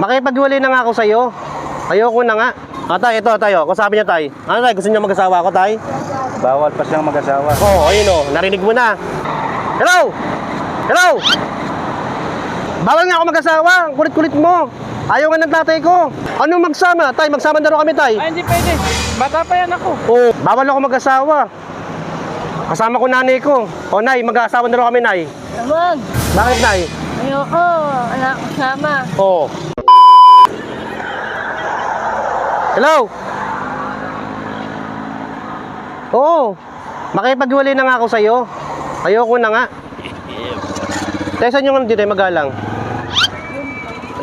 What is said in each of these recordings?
Makipaghiwalay na nga ako sa'yo. Ayoko na nga. Tay, ito tayo. Kung sabi niya, tay. Ano tay, gusto niyo mag-asawa ako, tay? Bawal pa siyang mag-asawa. Oo, ayun o. Narinig mo na. Hello! Hello! Bawal nga ako mag-asawa. Ang kulit-kulit mo. Ayaw nga ng tatay ko. Ano magsama? Tay, magsama na rin kami, tay. Ay, hindi pwede. Bata pa yan ako. Oo, bawal ako mag-asawa. Kasama ko nanay ko. O, nay, mag-asawa na rin kami, nay. Wag. Bakit, nay? Ayoko. Anak kasama. Oo. Hello? Oo. Makipaghiwalay na nga ako sa'yo. Ayoko na nga. Tayo saan yung dito magalang?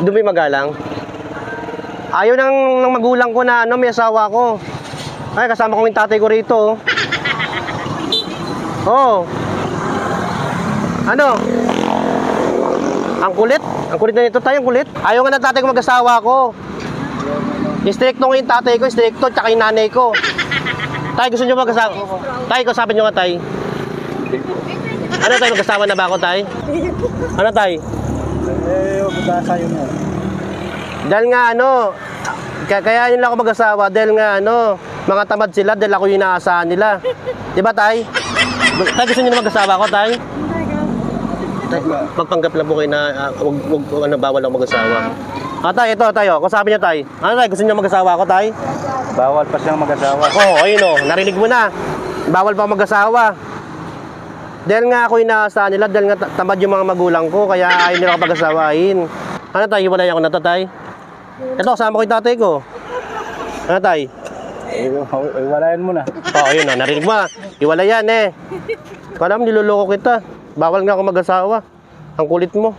Dumi magalang? Ayaw ng magulang ko na may asawa ko. Ay, kasama ko yung tatay ko rito. Oo. Ano? Ang kulit? Ang kulit na nito tayo, ang kulit. Ayaw nga ng tatay ko mag-asawa ko. Stricto nga yung tatay ko, stricto, tsaka yung nanay ko. Tay, gusto nyo mag-asawa? Tay, kung sabi nyo nga, tay. Ano tay, mag-asawa na ba ako, tay? Ano, tay? Huwag mag-asayo mo. Dahil nga, kaya nila ako mag-asawa, dahil nga, mga tamad sila, dahil ako yung inaasahan nila. Diba, tay? Tay, gusto nyo na mag-asawa ako, tay? Tay, magpanggap lang po kayo na, bawal ako mag-asawa. Tay, ito, tayo. Kung sabi niya, tay. Ano, tay, gusto niyo mag-asawa ako, tay? Bawal pa siyang mag-asawa. Oo, ayun o. Narinig mo na. Bawal pa mag-asawa. Dahil nga ako inaasahan nila, dahil nga tamad yung mga magulang ko, kaya ayaw nila ako pag-asawain. Ano, tay? Hiwalay ako na to, tay? Ito, kasama ko yung tatay ko. Ano, tay? Iwalayan mo na. Oo, ayun o. Narinig mo. Hiwalay yan, eh. Kung alam, niloloko kita. Bawal nga ako mag-asawa. Ang kulit mo.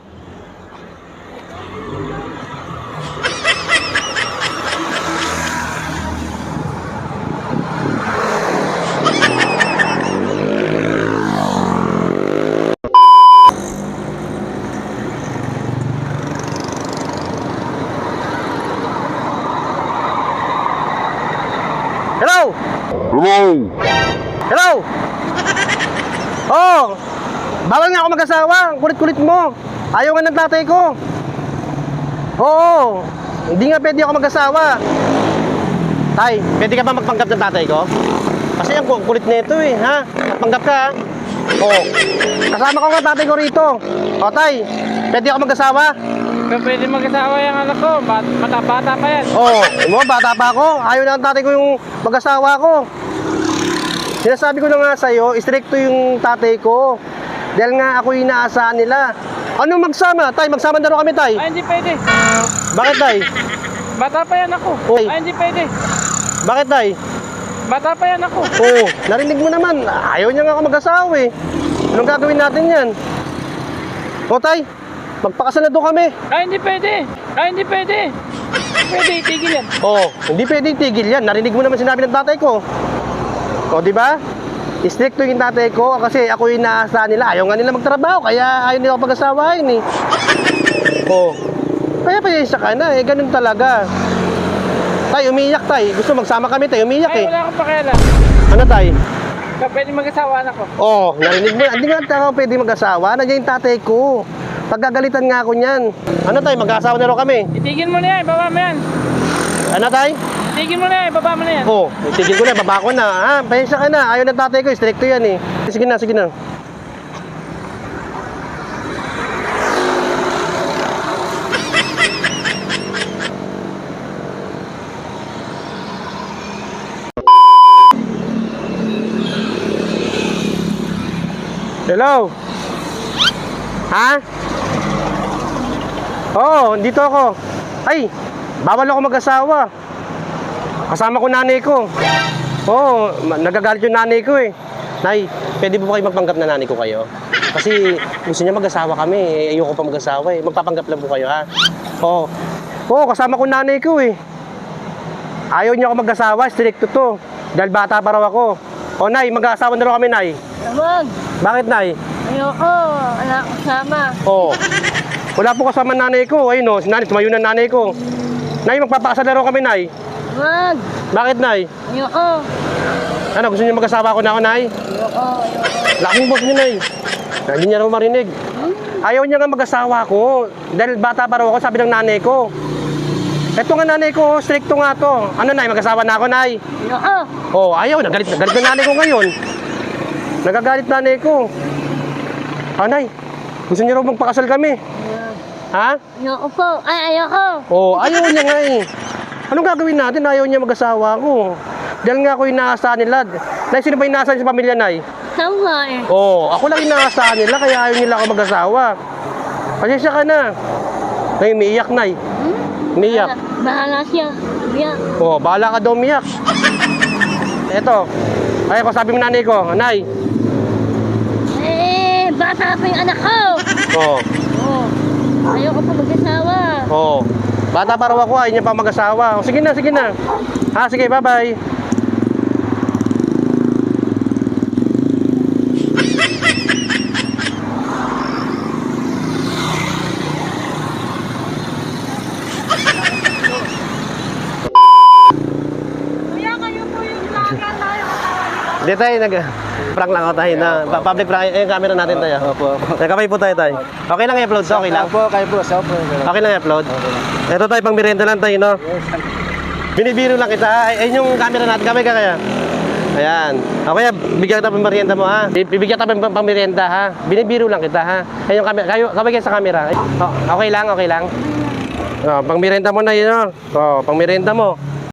Hello? Hello! Hello? Oh, bawal nga ako mag-asawa. Ang kulit-kulit mo. Ayaw nga ng tatay ko. Oo, hindi nga pwede ako mag-asawa. Tay, pwede ka ba magpanggap ng tatay ko? Kasi ang kulit nito eh, ha? Magpanggap ka, ha? Oo. Kasama ko nga tatay ko rito. O, tay, pwede ako mag-asawa? Kung pwede mag-asawa yung anak ko, bata pa yan. Oo, bata pa ako. Ayaw na ng tatay ko yung mag-asawa ko. Sinasabi ko na nga sa'yo, stricto yung tatay ko. Dahil nga ako yung inaasahan nila. Ano magsama? Tay, magsama na rin kami, tay. Ay, hindi pwede. Bakit, tay? Bata pa yan ako. Oy. Ay, hindi pwede. Bakit, tay? Bata pa yan ako. Oo, narinig mo naman. Ayaw niya nga ako mag-asawa eh. Anong gagawin natin yan? O, tay, magpakasal na doon kami. Ay, hindi pwede. Ay, hindi pwede. Pwede, itigil yan. Oo, hindi pwedeng tigil yan. Narinig mo naman sinabi ng tatay ko. O, di ba? Stricto yung tatay ko kasi ako yung inaasahan nila. Ayaw nga nila magtrabaho, kaya ayaw nila ako pag-asawain eh. Oo. Kaya pasensya ka na eh, ganun talaga. Tay, umiyak tay. Gusto magsama kami tay, umiyak Ay, eh. wala akong pakialam. Ano tay? Kung pwede mag-asawa anak ko. Oo, narinig mo. Hindi nga ako pwede mag-asawa. Nandiyan yung tatay ko. Pagkagalitan nga ako niyan. Ano tay, mag-asawa na rin kami. Itigil mo na yan, baba mo yan. Ano tay? Itigil mo na yan, baba mo na yan. Oo, itigil ko na, baba ko na. Ha, pasensya ka na. Ayaw ng tatay ko, stricto yan eh. Sige na, sige na. Hello? Ha? Oo, dito ako. Ay, bawal ako mag-asawa. Kasama ko nanay ko. Oo, nagagalit yung nanay ko eh. Nay, pwede po kayo magpanggap na nanay ko kayo? Kasi gusto niya mag-asawa kami eh. Ayoko pa mag-asawa eh. Magpapanggap lang po kayo ha? Oo. Oo, kasama ko nanay ko eh. Ayaw niya ako mag-asawa, stricto to. Dahil bata pa raw ako. O nay, mag-asawa na raw kami nay. Wag. Bakit nay? Ayoko. Anak kasama. Oo. Wala po kasama nanay ko. Ayun o, si nanay, tumayo na nanay ko. Nay, magpapakasal na raw kami, nay. Wag. Bakit, nay? Ayoko. Ano, gusto niyo mag-asawa ko na ako, nay? Ayoko. Laking boss niyo, nay. Hindi niya raw marinig. Ayaw niya nga mag-asawa ko. Dahil bata pa raw ako, sabi ng nanay ko. Ito nga nanay ko, stricto nga to. Ano nay, mag-asawa na ako nay. Ayoko. Oh, ayaw, nagalit na nanay ko ngayon. Nagagalit nanay ko. Nay, gusto niyo raw magpakasal kami. Ha? Ayoko po. Ay, ayoko. Oh, ayaw niya nga eh. Anong gagawin natin? Ayaw niya mag-asawa ko. Dahil nga ako inaasahan nila. Nay, sino ba inaasahan sa pamilya, Nay? Tama eh. Oh, ako lang inaasahan nila, kaya ayaw nila ako mag-asawa. Pasensya ka na. Nay, umiiyak, Nay. Umiiyak. Bahala siya. Biyak. Oh, bahala ka daw umiyak. Eto. Ay, ako sabi mo nanay ko, Nay. Eh, bata pa yung anak ko. Oh, Oh. Ayoko po mag-asawa. oh. Bata pa raw ako, ayaw niya pa mag-asawa. Oh, sige na, sige na. Ha, sige, bye-bye. Kuya, kayo po yung vlogger tayo. Hindi tayo, prank lang ako tayo na public prank. Yung camera natin tayo. Opo. Nagkamay po tayo tayo. Okay lang i-upload to, okay lang? Opo, kayo po. Opo. Okay lang i-upload? Ito tayo, pang merienda lang tayo, no? Binibiro lang kita. Ayun yung camera natin. Kamay ka kaya? Ayan. Okay, bigyan kita pang merienda mo, ha? Bibigyan kita pang merienda, ha? Binibiro lang kita, ha? Ayun yung camera. Kamay kayo sa camera. Oh, okay lang, okay lang. Oh, pang merienda mo na yun, no? Oh, pang merienda mo.